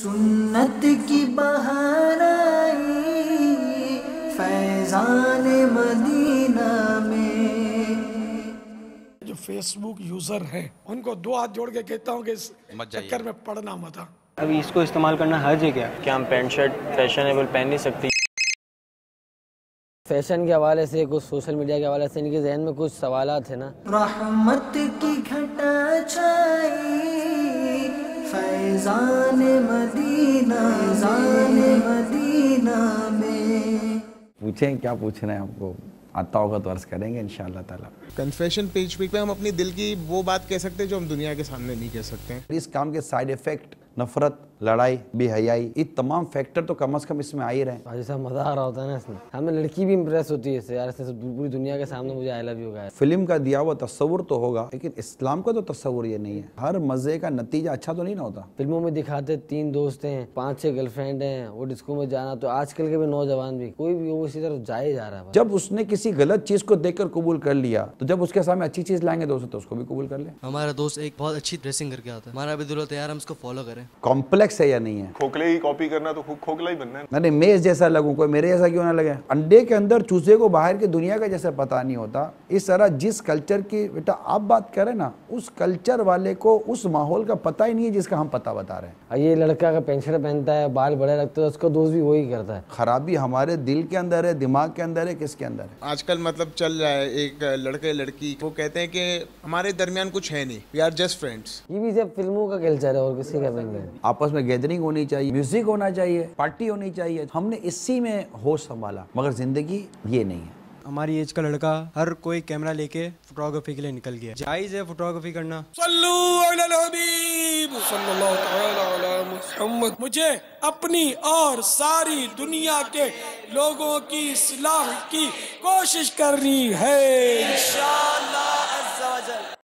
सुन्नत की बहार आई फैजान मदीना में। जो फेसबुक यूजर हैं उनको दो हाथ जोड़ के कहता हूँ कि इस चक्कर में पड़ना मत। अभी इसको इस्तेमाल करना हर्ज है क्या हम पैंट शर्ट फैशनेबल पहन नहीं सकते? फैशन के हवाले से, कुछ सोशल मीडिया के हवाले से इनके जहन में कुछ सवालात है ना। रहमत की घटा छाई फैजान मदीना, फैजान मदीना में। पूछें क्या पूछ रहे हैं, आपको आता होगा तो अर्ज करेंगे इंशाअल्लाह ताला। कन्फेशन पेज पे हम अपनी दिल की वो बात कह सकते हैं जो हम दुनिया के सामने नहीं कह सकते हैं। इस काम के साइड इफेक्ट, नफरत, लड़ाई, बेहयाई, ये तमाम फैक्टर तो कम से कम इसमें आ ही रहे हैं। भाई साहब मजा आ रहा होता है ना इसमें, हमें लड़की भी इम्प्रेस होती है इससे, यार इससे पूरी दुनिया के सामने मुझे आई लव यू कहा है। फिल्म का दिया हुआ तस्वुर तो होगा, लेकिन इस्लाम का तो तस्वुर ये नहीं है। हर मजे का नतीजा अच्छा तो नहीं ना होता। फिल्मों में दिखाते 3 दोस्त हैं, 5-6 गर्लफ्रेंड हैं, वो डिस्को में जाना, तो आजकल के भी नौजवान भी कोई भी वो इसी तरफ जा ही जा रहा है। जब उसने किसी गलत चीज को देखकर कबूल कर लिया, तो जब उसके सामने अच्छी चीज लाएंगे दोस्त तो उसको भी कबूल कर ले। हमारा दोस्त एक बहुत अच्छी ड्रेसिंग करके आता है, हमारा भी दिल होता है यार हम इसको फॉलो करें। कॉम्प्लेक्स है या नहीं है? खोखले की कॉपी करना तो खोखला ही बनना है। नहीं, मैं जैसा लगूं, कोई मेरे जैसा क्यों ना लगे। अंडे के अंदर चूजे को बाहर की दुनिया का जैसा पता नहीं होता, इस तरह जिस कल्चर की बेटा आप बात करें ना, उस कल्चर वाले को उस माहौल का पता ही नहीं है जिसका हम पता बता रहे हैं। ये लड़का का पेंट शर्ट पहनता है, बाल बड़े रखते हैं, उसका दोस्त भी वही करता है। खराबी हमारे दिल के अंदर है, दिमाग के अंदर है, किसके अंदर है? आजकल मतलब चल रहा है एक लड़के लड़की, वो कहते हैं कि हमारे दरमियान कुछ है नहीं, वी आर जस्ट फ्रेंड्स। ये भी सब फिल्मों का कल्चर है और किसी का नहीं है। आपस में गैदरिंग होनी चाहिए, म्यूजिक होना चाहिए, पार्टी होनी चाहिए। हमने इसी में होश संभाला, मगर जिंदगी ये नहीं है। हमारी एज का लड़का हर कोई कैमरा लेके फोटोग्राफी के लिए निकल गया। जायज है फोटोग्राफी करना। सल्लू अलल हबीब सल्लल्लाहु तआला अला मुहम्मद। मुझे अपनी और सारी दुनिया के लोगों की इस्लाह की कोशिश करनी है।